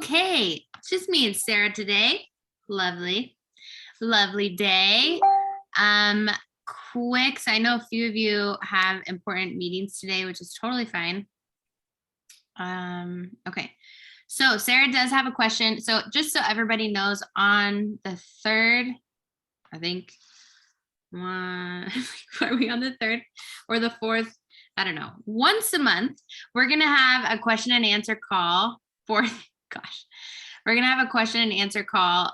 Okay, it's just me and Sarah today. Lovely, lovely day. Um, Quick, so I know a few of you have important meetings today, which is totally fine. Okay, so Sarah does have a question. So just so everybody knows, on the 3rd, I think, are we on the 3rd or the 4th? I don't know. Once a month, we're gonna have a question and answer call for, gosh, we're gonna have a question and answer call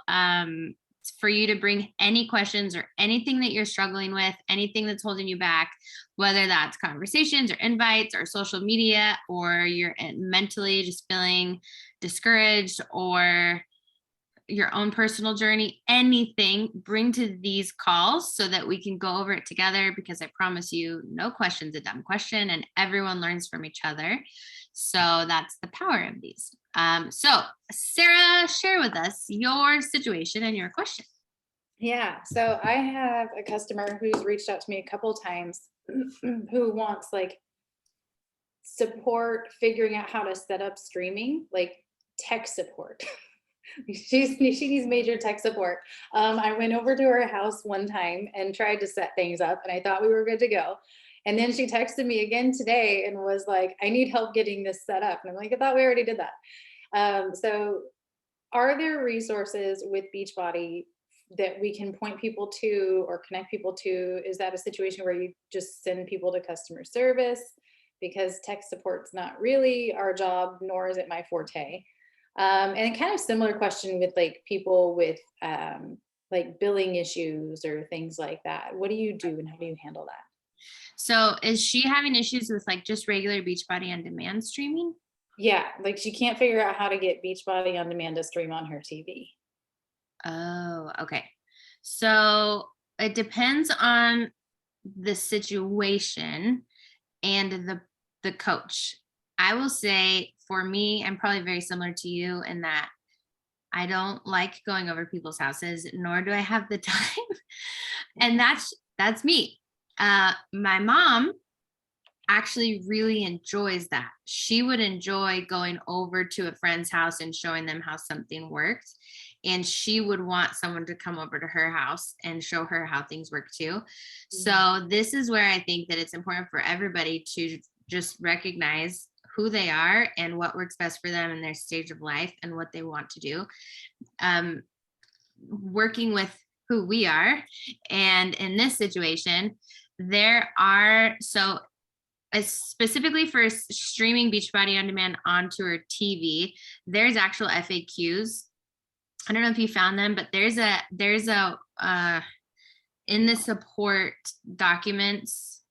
for you to bring any questions or anything that you're struggling with, anything that's holding you back, whether that's conversations or invites or social media, or you're mentally just feeling discouraged, or your own personal journey, anything, bring to these calls so that we can go over it together, because I promise you, no question's a dumb question and everyone learns from each other. So that's the power of these. So Sarah, share with us your situation and your question. Yeah, so I have a customer who's reached out to me a couple of times who wants like support figuring out how to set up streaming, like tech support. She needs major tech support. I went over to her house one time and tried to set things up, and I thought we were good to go. And then she texted me again today and was like, I need help getting this set up. And I'm like, I thought we already did that. So are there resources with Beachbody that we can point people to or connect people to? Is that a situation where you just send people to customer service? Because tech support's not really our job, nor is it my forte. And kind of similar question with like people with like billing issues or things like that. What do you do and how do you handle that? So is she having issues with like just regular Beachbody on demand streaming? Yeah, like she can't figure out how to get Beachbody on demand to stream on her TV. Oh, okay. So it depends on the situation and the coach. I will say for me, I'm probably very similar to you in that I don't like going over people's houses, nor do I have the time. And that's me. My mom actually really enjoys that. She would enjoy going over to a friend's house and showing them how something works. And she would want someone to come over to her house and show her how things work too. So this is where I think that it's important for everybody to just recognize who they are and what works best for them in their stage of life and what they want to do. Working with who we are. And in this situation, there are, so specifically for streaming Beachbody on demand onto her TV, there's actual FAQs. I don't know if you found them, but there's a in the support documents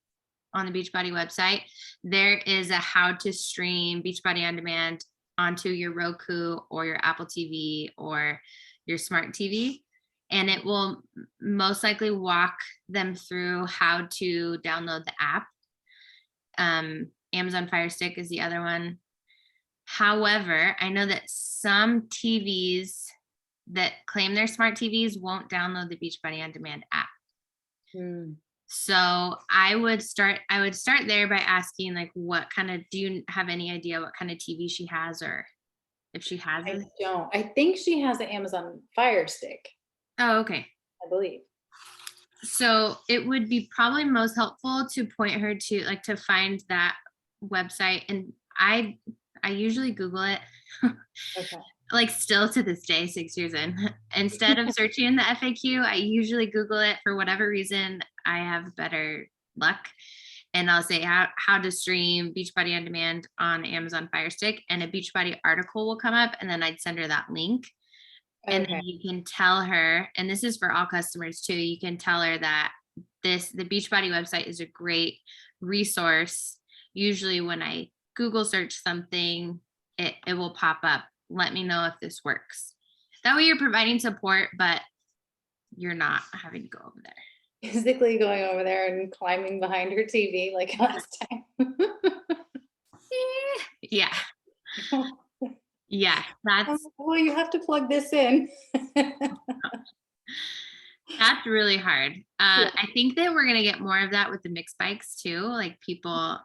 on the Beachbody website, there is a how to stream Beachbody on demand onto your Roku or your Apple TV or your smart TV. And it will most likely walk them through how to download the app. Amazon Fire Stick is the other one. However, I know that some TVs that claim they're smart TVs won't download the Beachbody on demand app. So I would start there by asking, like, what kind of, do you have any idea what kind of TV she has, or if she has it? I don't. I think she has an Amazon Fire Stick. Oh, okay. I believe. So it would be probably most helpful to point her to, like, to find that website. And I usually Google it. Okay. Like still to this day, 6 years in, instead of searching in the FAQ, I usually Google it. For whatever reason, I have better luck. And I'll say how to stream Beachbody on demand on Amazon Fire Stick, and a Beachbody article will come up, and then I'd send her that link. And then you can tell her, and this is for all customers too, you can tell her that the Beachbody website is a great resource. Usually when I Google search something, it will pop up. Let me know if this works. That way you're providing support, but you're not having to go over there. Physically going over there and climbing behind her TV like last time. Yeah. Yeah, that's well, you have to plug this in. that's really hard. I think that we're gonna get more of that with the mixed bikes too, like people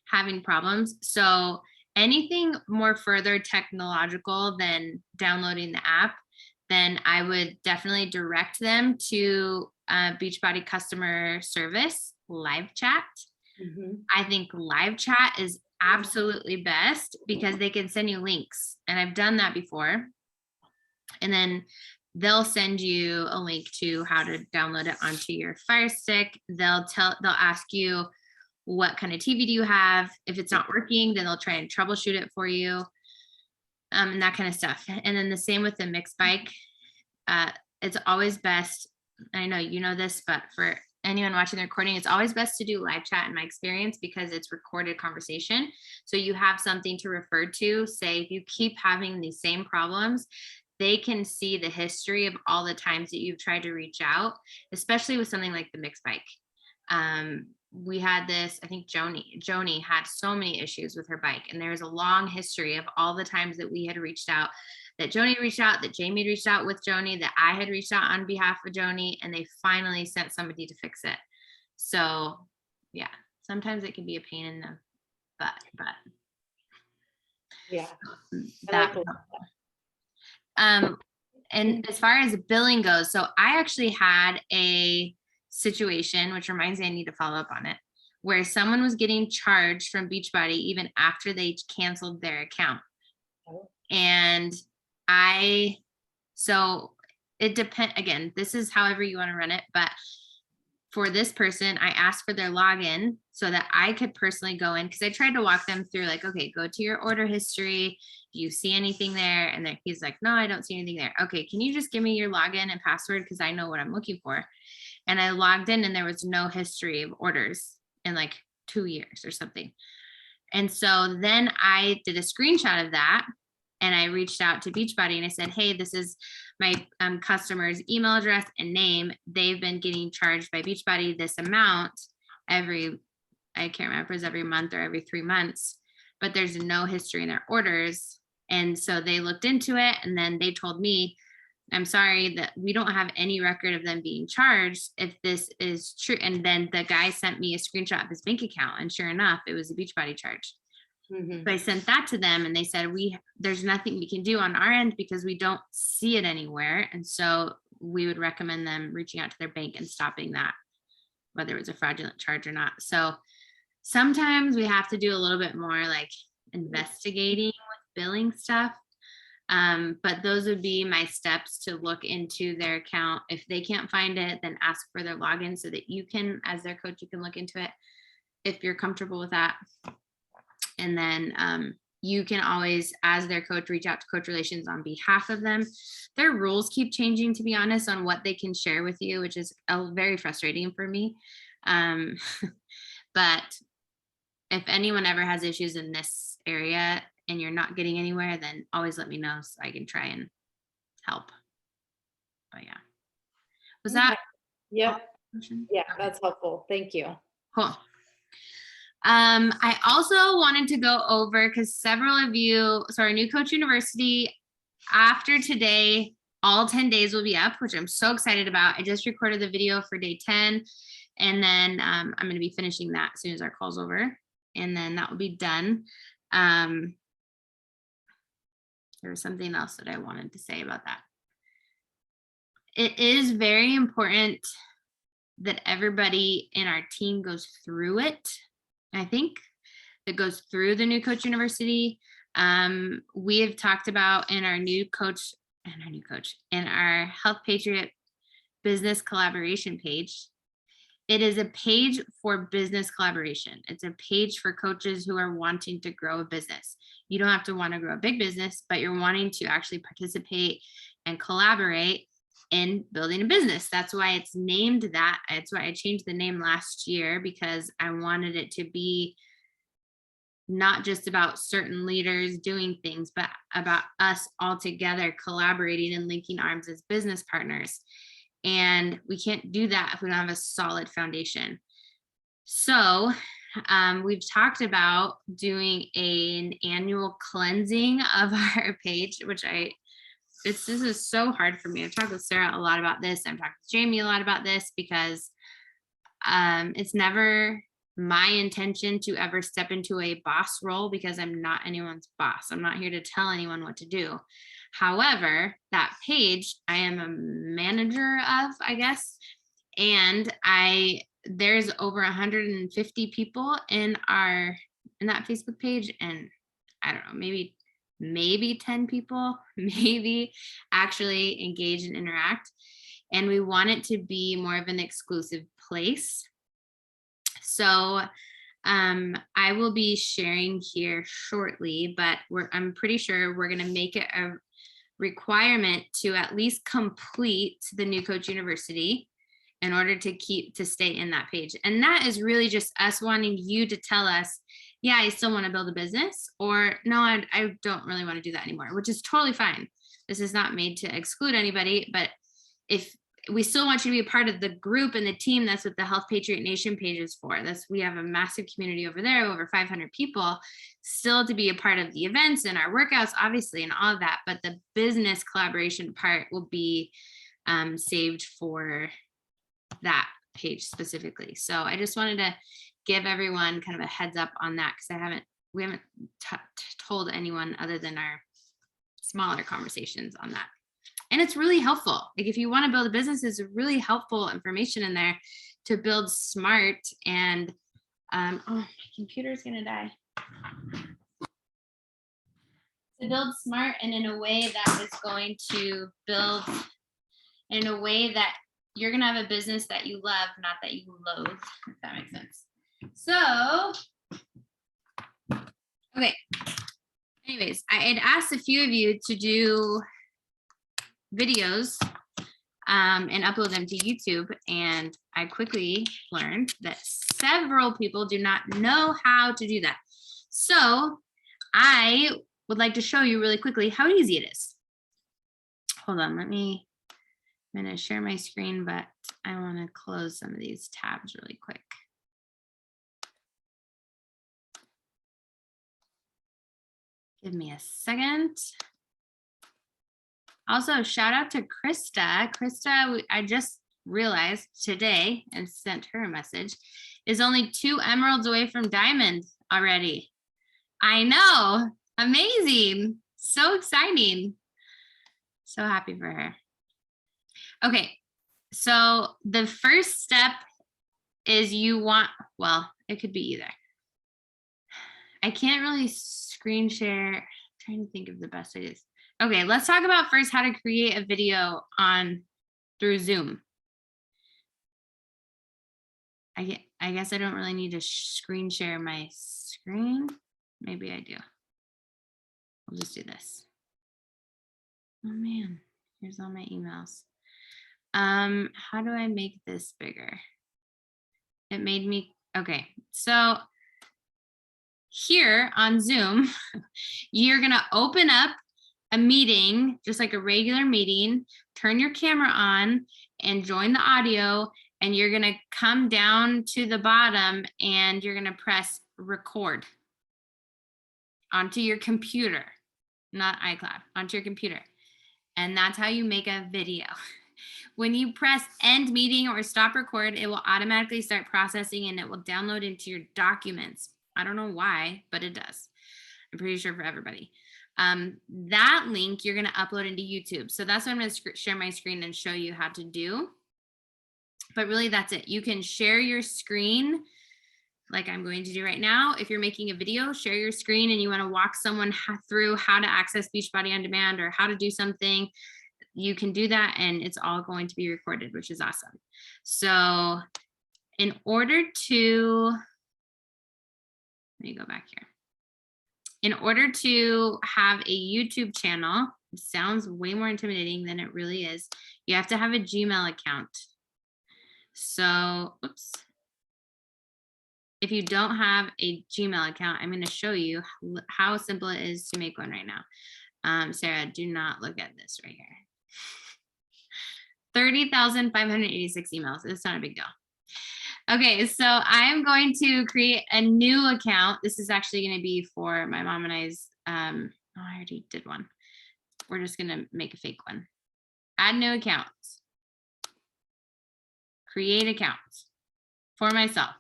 having problems. So anything more further technological than downloading the app, then I would definitely direct them to Beachbody customer service live chat. Mhm. I think live chat is absolutely best because they can send you links, and I've done that before. And then they'll send you a link to how to download it onto your Fire Stick. They'll ask you what kind of TV do you have. If it's not working, then they'll try and troubleshoot it for you, and that kind of stuff. And then the same with the mixed bike. It's always best. I know you know this, but for anyone watching the recording, it's always best to do live chat in my experience because it's recorded conversation. So you have something to refer to. Say if you keep having these same problems, they can see the history of all the times that you've tried to reach out, especially with something like the mixed bike. We had this, I think Joni had so many issues with her bike, and there's a long history of all the times that we had reached out, that Joni reached out, that Jamie reached out with Joni, that I had reached out on behalf of Joni, and they finally sent somebody to fix it. So yeah, sometimes it can be a pain in the butt, but Yeah. that and as far as billing goes, so I actually had a situation, which reminds me I need to follow up on it, where someone was getting charged from Beachbody even after they canceled their account. Oh. And so it depends, again, this is however you want to run it, but for this person, I asked for their login so that I could personally go in, because I tried to walk them through like, okay, go to your order history. Do you see anything there? And then he's like, no, I don't see anything there. Okay, can you just give me your login and password? Because I know what I'm looking for. And I logged in and there was no history of orders in like 2 years or something. And so then I did a screenshot of that and I reached out to Beachbody and I said, hey, this is my customer's email address and name. They've been getting charged by Beachbody this amount I can't remember if it was every month or every 3 months, but there's no history in their orders. And so they looked into it and then they told me, I'm sorry that we don't have any record of them being charged if this is true. And then the guy sent me a screenshot of his bank account, and sure enough, it was a Beachbody charge. Mhm. So I sent that to them and they said, there's nothing we can do on our end because we don't see it anywhere. And so we would recommend them reaching out to their bank and stopping that, whether it was a fraudulent charge or not. So sometimes we have to do a little bit more like investigating with billing stuff. But those would be my steps to look into their account. If they can't find it, then ask for their login so that you can, as their coach, you can look into it if you're comfortable with that. And then you can always, as their coach, reach out to Coach Relations on behalf of them. Their rules keep changing, to be honest, on what they can share with you, which is very frustrating for me. But if anyone ever has issues in this area and you're not getting anywhere, then always let me know so I can try and help. But yeah. Was that? Yep. Yeah, Okay. that's helpful. Thank you. Cool. I also wanted to go over, because several of you, so our new Coach University, after today, all 10 days will be up, which I'm so excited about. I just recorded the video for day 10, and then I'm going to be finishing that as soon as our call's over, and then that will be done. There was something else that I wanted to say about that. It is very important that everybody in our team goes through it. I think that goes through the new Coach University. We have talked about in our Health Patriot business collaboration page. It is a page for business collaboration. It's a page for coaches who are wanting to grow a business. You don't have to want to grow a big business, but you're wanting to actually participate and collaborate in building a business. That's why it's named that. It's why I changed the name last year, because I wanted it to be not just about certain leaders doing things, but about us all together collaborating and linking arms as business partners. And we can't do that if we don't have a solid foundation. So we've talked about doing an annual cleansing of our page, which this is so hard for me. I've talked with Sarah a lot about this. I've talked with Jamie a lot about this, because it's never my intention to ever step into a boss role because I'm not anyone's boss. I'm not here to tell anyone what to do. However, that page I am a manager of, I guess, and there's over 150 people in that Facebook page, and I don't know, maybe 10 people maybe actually engage and interact. And we want it to be more of an exclusive place. So I will be sharing here shortly, but I'm pretty sure we're going to make it a requirement to at least complete the New Coach University in order to stay in that page. And that is really just us wanting you to tell us, yeah, I still want to build a business, or no, I don't really want to do that anymore, which is totally fine. This is not made to exclude anybody, but if we still want you to be a part of the group and the team, that's what the Health Patriot Nation page is for. We have a massive community over there, over 500 people, still to be a part of the events and our workouts, obviously, and all of that. But the business collaboration part will be saved for that page specifically. So I just wanted to give everyone kind of a heads up on that, because we haven't told anyone other than our smaller conversations on that. And it's really helpful. Like, if you want to build a business, it's really helpful information in there to build smart. And oh, my computer's gonna die. To build smart and in a way that is going to build in a way that you're gonna have a business that you love, not that you loathe, if that makes sense. So, okay. Anyways, I had asked a few of you to do videos and upload them to YouTube, and I quickly learned that several people do not know how to do that. So I would like to show you really quickly how easy it is. Hold on, I'm gonna share my screen, but I want to close some of these tabs really quick. Give me a second. Also, shout out to Krista. Krista, I just realized today and sent her a message, is only 2 emeralds away from diamond already. I know, amazing, so exciting. So happy for her. Okay, so the first step is well, it could be either. I can't really screen share. I'm trying to think of the best ideas. Okay, let's talk about first how to create a video through Zoom. I guess I don't really need to screen share my screen. Maybe I do. I'll just do this. Oh man, here's all my emails. How do I make this bigger? It made me, okay, so here on Zoom, you're gonna open up a meeting, just like a regular meeting, turn your camera on and join the audio, and you're gonna come down to the bottom and you're gonna press record onto your computer, not iCloud, onto your computer. And that's how you make a video. When you press end meeting or stop record, it will automatically start processing and it will download into your documents. I don't know why, but it does. I'm pretty sure for everybody. That link you're going to upload into YouTube. So that's what I'm going to share my screen and show you how to do. But really, that's it. You can share your screen like I'm going to do right now. If you're making a video, share your screen and you want to walk someone through how to access Beachbody On Demand or how to do something, you can do that, and it's all going to be recorded, which is awesome. So in order to, let me go back here. In order to have a YouTube channel, it sounds way more intimidating than it really is. You have to have a Gmail account. So, oops. If you don't have a Gmail account, I'm going to show you how simple it is to make one right now. Sarah, do not look at this right here. 30,586 emails. It's not a big deal. Okay, so I'm going to create a new account. This is actually going to be for my mom and I's. I already did one. We're just going to make a fake one. Add new accounts. Create accounts for myself.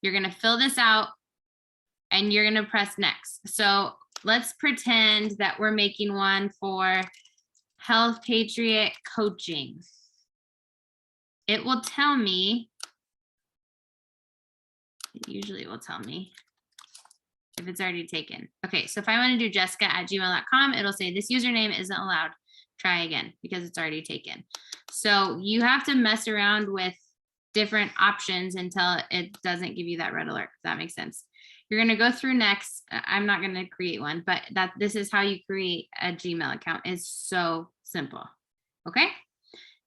You're going to fill this out and you're going to press next. So let's pretend that we're making one for Health Patriot Coaching. It will tell me, usually it will tell me if it's already taken. Okay, so if I want to do jessica@gmail.com, it'll say this username isn't allowed. Try again because it's already taken. So you have to mess around with different options until it doesn't give you that red alert, if that makes sense. You're going to go through next. I'm not going to create one, but this is how you create a Gmail account. It's so simple. Okay.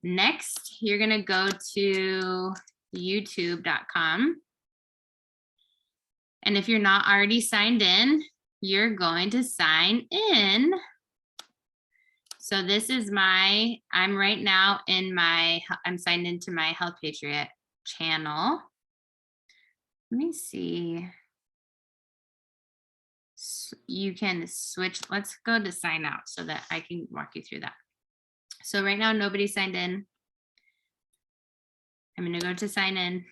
Next, you're going to go to youtube.com. And if you're not already signed in, you're going to sign in. So this is I'm right now I'm signed into my Health Patriot channel. Let me see. So you can switch. Let's go to sign out so that I can walk you through that. So right now, nobody signed in. I'm going to go to sign in.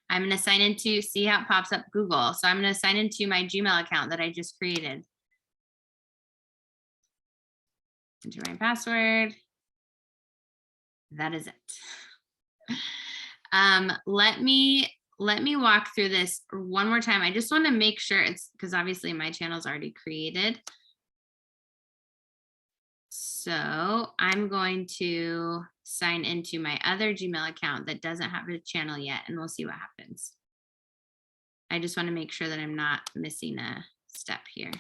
I'm going to sign into, see how it pops up Google. So I'm going to sign into my Gmail account that I just created. Enter my password. That is it. Let me walk through this one more time. I just want to make sure it's, because obviously my channel's already created. So I'm going to sign into my other Gmail account that doesn't have a channel yet, and we'll see what happens. I just want to make sure that I'm not missing a step here.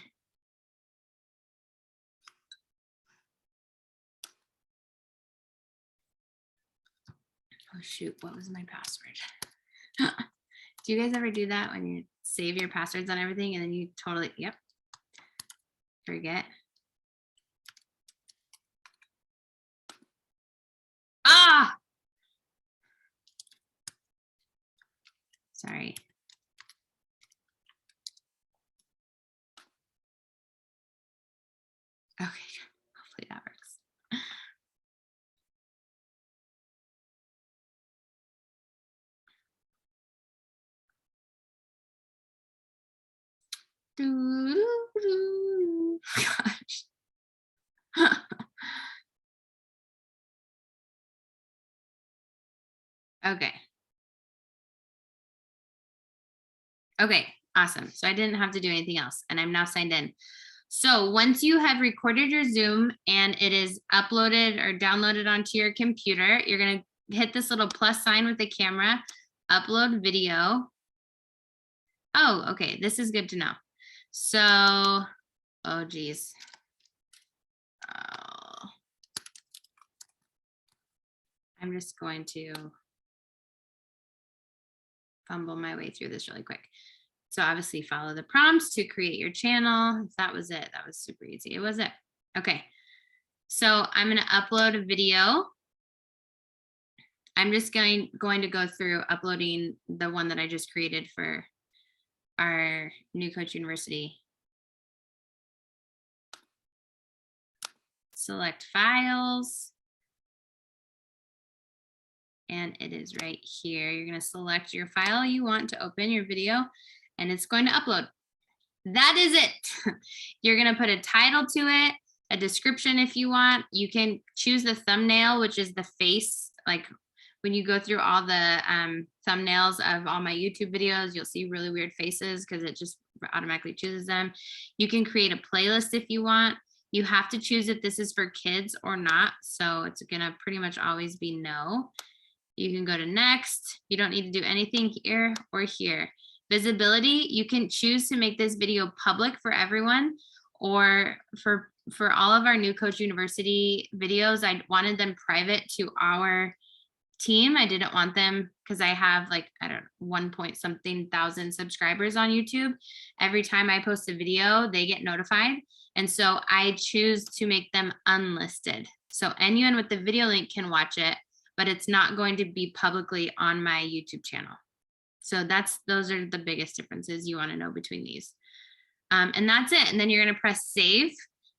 Oh shoot, what was my password? Do you guys ever do that when you save your passwords on everything and then you totally, yep, forget? Ah! Sorry. Okay, hopefully that works. Gosh. Okay. Okay, awesome. So I didn't have to do anything else and I'm now signed in. So once you have recorded your Zoom and it is uploaded or downloaded onto your computer, you're going to hit this little plus sign with the camera, upload video. Oh, okay. This is good to know. So, oh geez. Oh. I'm just going to fumble my way through this really quick. So obviously follow the prompts to create your channel. That was it. That was super easy. It was it. Okay. So I'm going to upload a video. I'm just going to go through uploading the one that I just created for our New Coach University. Select files. And it is right here. You're going to select your file you want to open your video and it's going to upload. That is it. You're going to put a title to it, a description if you want. You can choose the thumbnail, which is the face. Like when you go through all the thumbnails of all my YouTube videos, you'll see really weird faces because it just automatically chooses them. You can create a playlist if you want. You have to choose if this is for kids or not. So it's going to pretty much always be no. You can go to next. You don't need to do anything here or here. Visibility, you can choose to make this video public for everyone, or for all of our New Coach University videos, I wanted them private to our team. I didn't want them because I have like, I don't know, 1 point something thousand subscribers on YouTube. Every time I post a video, they get notified. And so I choose to make them unlisted. So anyone with the video link can watch it, but it's not going to be publicly on my YouTube channel. So those are the biggest differences you want to know between these. And that's it. And then you're going to press save.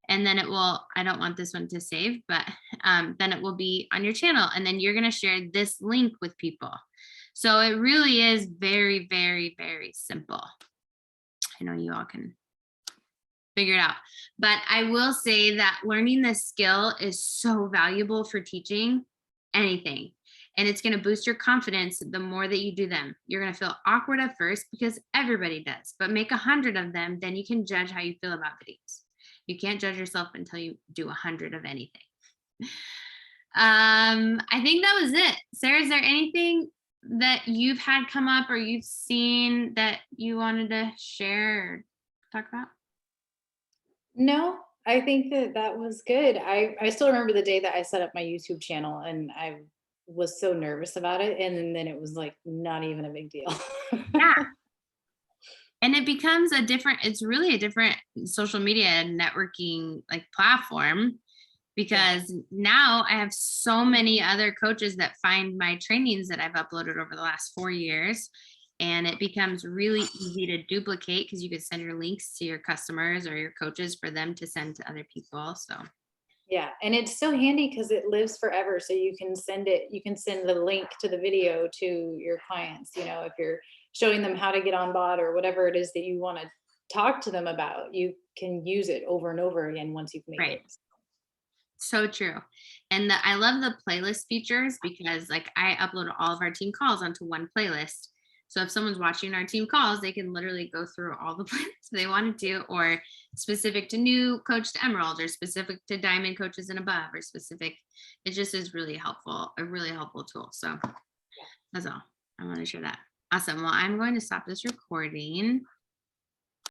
And then it will, I don't want this one to save, but then it will be on your channel. And then you're going to share this link with people. So it really is very, very, very simple. I know you all can figure it out. But I will say that learning this skill is so valuable for teaching anything. And it's going to boost your confidence the more that you do them. You're going to feel awkward at first because everybody does, but make 100 of them, then you can judge how you feel about videos. You can't judge yourself until you do 100 of anything. I think that was it. Sarah, is there anything that you've had come up or you've seen that you wanted to share or talk about? No, I think that that was good. I still remember the day that I set up my YouTube channel and I was so nervous about it. And then it was like not even a big deal. Yeah. And it becomes a different, it's really a different social media and networking like platform, because now I have so many other coaches that find my trainings that I've uploaded over the last 4 years. And it becomes really easy to duplicate because you can send your links to your customers or your coaches for them to send to other people. So Yeah, and it's so handy because it lives forever. So you can send it, you can send the link to the video to your clients, you know, if you're showing them how to get on bot or whatever it is that you want to talk to them about, you can use it over and over again once you've made right. it. So true. And I love the playlist features because like I upload all of our team calls onto one playlist. So if someone's watching our team calls, they can literally go through all the playlists they want to do, or specific to new coach to emerald, or specific to diamond coaches and above, or specific. It just is really helpful, a really helpful tool. So that's all. I want to share that. Awesome. Well, I'm going to stop this recording.